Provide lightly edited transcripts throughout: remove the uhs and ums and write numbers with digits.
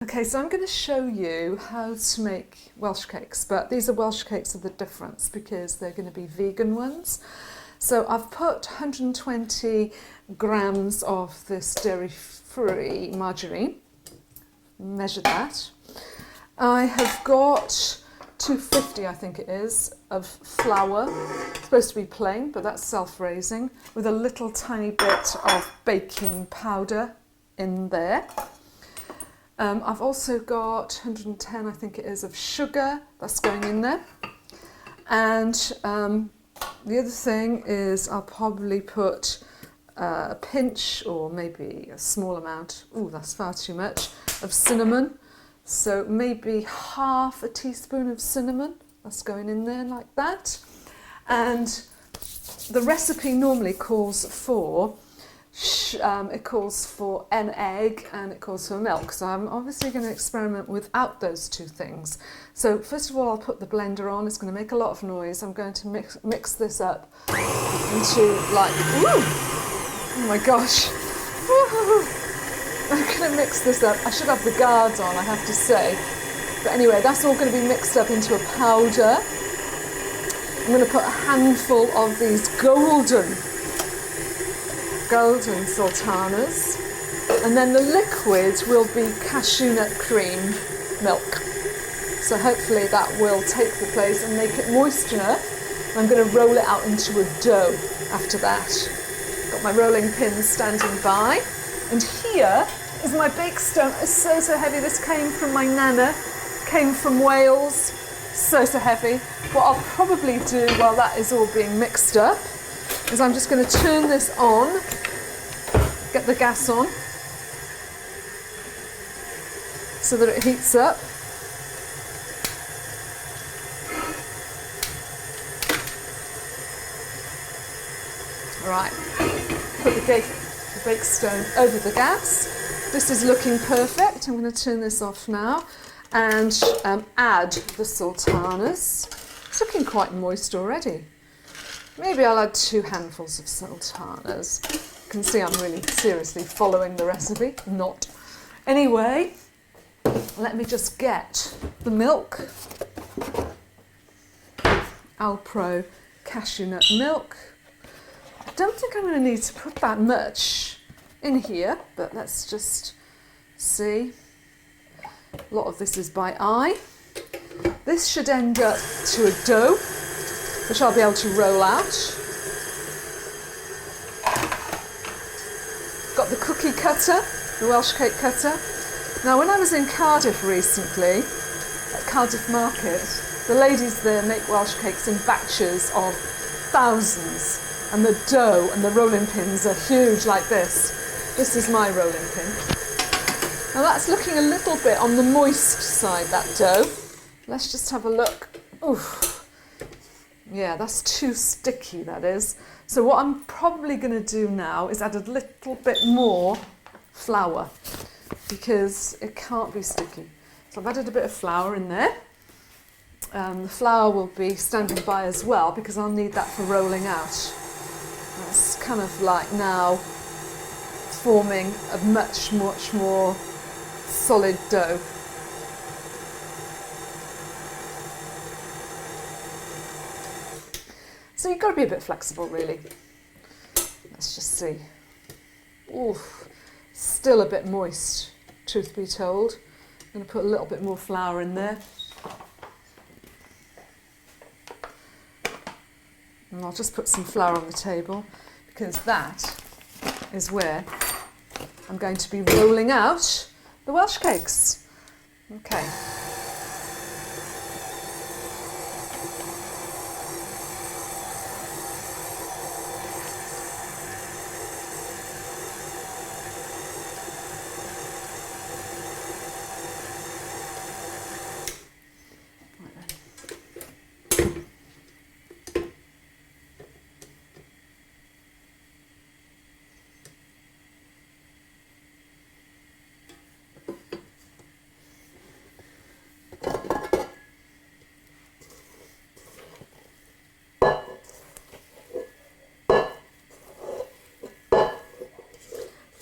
Okay, so I'm going to show you how to make Welsh cakes, but these are Welsh cakes of the difference because they're going to be vegan ones. So I've put 120 grams of this dairy-free margarine, measure that. I have got 250, I think it is, of flour. It's supposed to be plain, but that's self-raising, with a little tiny bit of baking powder in there. I've also got 110, I think it is, of sugar. That's going in there. And the other thing is I'll probably put a pinch or maybe a small amount, ooh, that's far too much, of cinnamon. So maybe half a teaspoon of cinnamon. That's going in there like that. And the recipe normally calls for an egg and it calls for milk. So I'm obviously going to experiment without those two things. So first of all, I'll put the blender on. It's going to make a lot of noise. I'm going to mix this up into like, woo! Oh my gosh. I'm going to mix this up. I should have the guards on, I have to say. But anyway, that's all going to be mixed up into a powder. I'm going to put a handful of these golden sultanas, and then the liquid will be cashew nut cream milk. So hopefully that will take the place and make it moist enough. I'm going to roll it out into a dough after that. Got my rolling pin standing by, and here is my Bakestone. It's so heavy. This came from my nana, came from Wales. So heavy. What I'll probably do while that is all being mixed up is I'm just going to turn this on, get the gas on, so that it heats up. Right, put the Bakestone over the gas. This is looking perfect. I'm going to turn this off now and add the sultanas. It's looking quite moist already. Maybe I'll add 2 handfuls of sultanas. You can see I'm really seriously following the recipe. Not. Anyway, let me just get the milk. Alpro cashew nut milk. I don't think I'm going to need to put that much in here, but let's just see. A lot of this is by eye. This should end up to a dough, which I'll be able to roll out. Got the cookie cutter, the Welsh cake cutter. Now when I was in Cardiff recently, at Cardiff Market, the ladies there make Welsh cakes in batches of thousands, and the dough and the rolling pins are huge like this. This is my rolling pin. Now that's looking a little bit on the moist side, that dough. Let's just have a look. Oof. Yeah, that's too sticky, that is. So what I'm probably going to do now is add a little bit more flour because it can't be sticky. So I've added a bit of flour in there. The flour will be standing by as well because I'll need that for rolling out. It's kind of like now forming a much more solid dough. So you've got to be a bit flexible, really. Let's just see. Oof, still a bit moist, truth be told. I'm going to put a little bit more flour in there. And I'll just put some flour on the table because that is where I'm going to be rolling out the Welsh cakes. Okay.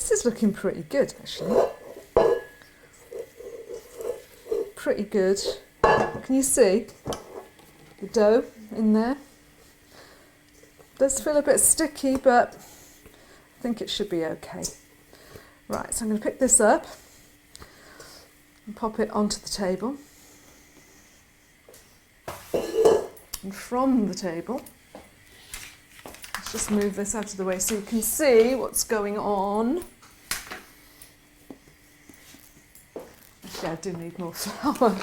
This is looking pretty good, actually. pretty good. Can you see the dough in there? It does feel a bit sticky, but I think it should be okay. Right, so I'm going to pick this up and pop it onto the table. And from the table, let's just move this out of the way so you can see what's going on. Actually, I do need more flour.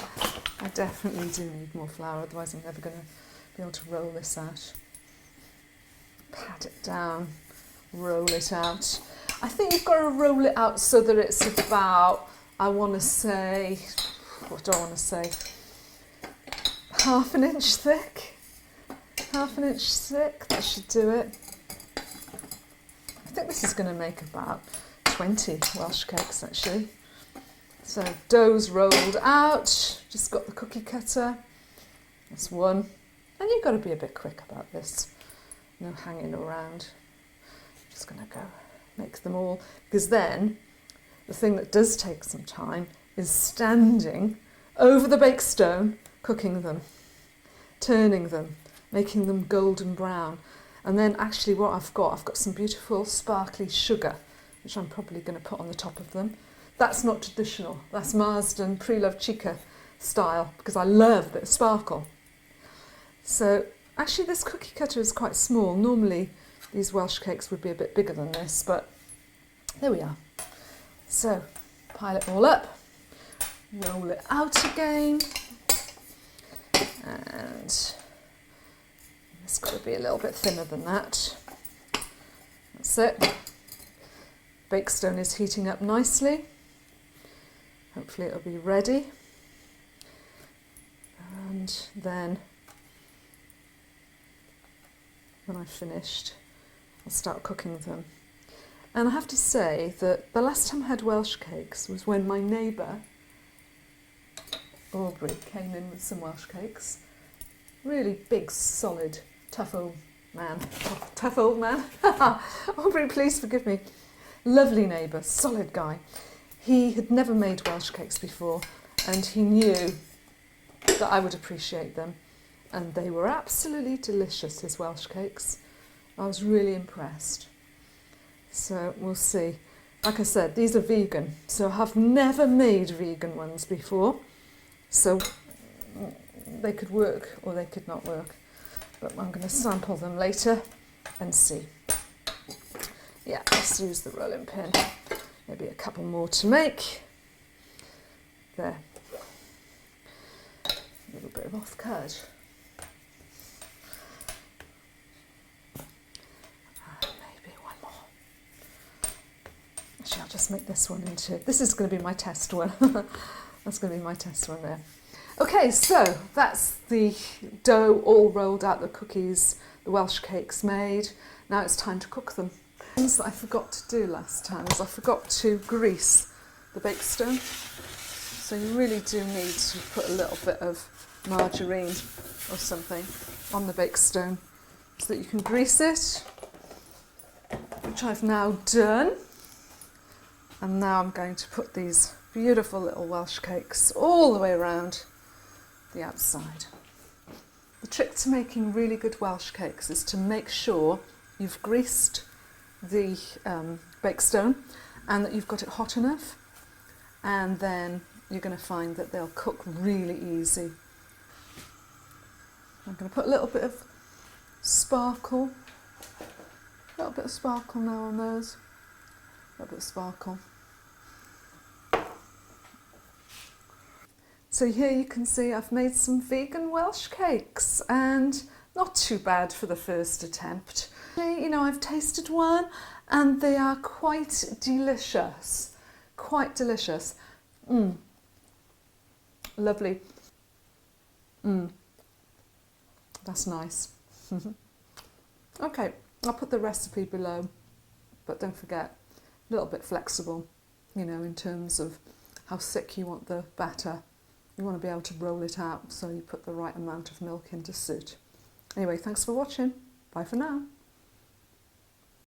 I definitely do need more flour, otherwise I'm never going to be able to roll this out. Pat it down, roll it out. I think you've got to roll it out so that it's about, I want to say, what do I want to say? Half an inch thick. Half an inch thick, that should do it. I think this is going to make about 20 Welsh cakes actually. So dough's rolled out, just got the cookie cutter. That's one. And you've got to be a bit quick about this. No hanging around. Just going to go make them all. Because then, the thing that does take some time is standing over the Bakestone, cooking them, turning them, making them golden brown. And then actually what I've got some beautiful sparkly sugar, which I'm probably going to put on the top of them. That's not traditional, that's Marsden Preloved Chica style, because I love a bit of sparkle. So actually this cookie cutter is quite small. Normally these Welsh cakes would be a bit bigger than this, but there we are. So pile it all up, roll it out again, and it's got to be a little bit thinner than that. That's it. Bakestone is heating up nicely. Hopefully it'll be ready. And then when I've finished, I'll start cooking them. And I have to say that the last time I had Welsh cakes was when my neighbour, Aubrey, came in with some Welsh cakes. Really big, solid, tough old man. Tough old man. Aubrey, please forgive me. Lovely neighbour, solid guy. He had never made Welsh cakes before, and he knew that I would appreciate them. And they were absolutely delicious, his Welsh cakes. I was really impressed. So we'll see. Like I said, these are vegan, so I've never made vegan ones before. So they could work or they could not work. But I'm going to sample them later and see. Yeah, let's use the rolling pin. Maybe a couple more to make. There. A little bit of off cut. Maybe one more. Actually, I'll just make this one into... This is going to be my test one. That's going to be my test one there. Okay, so that's the dough all rolled out, the cookies, the Welsh cakes made. Now it's time to cook them. Things that I forgot to do last time is I forgot to grease the Bakestone. So you really do need to put a little bit of margarine or something on the Bakestone so that you can grease it, which I've now done. And now I'm going to put these beautiful little Welsh cakes all the way around the outside. The trick to making really good Welsh cakes is to make sure you've greased the Bakestone and that you've got it hot enough, and then you're going to find that they'll cook really easy. I'm going to put a little bit of sparkle, now on those, a little bit of sparkle. So here you can see I've made some vegan Welsh cakes, and not too bad for the first attempt. You know, I've tasted one and they are quite delicious. Quite delicious. Lovely. That's nice. Okay, I'll put the recipe below, but don't forget, a little bit flexible, you know, in terms of how thick you want the batter. You want to be able to roll it out, so you put the right amount of milk in to suit. Anyway, thanks for watching. Bye for now.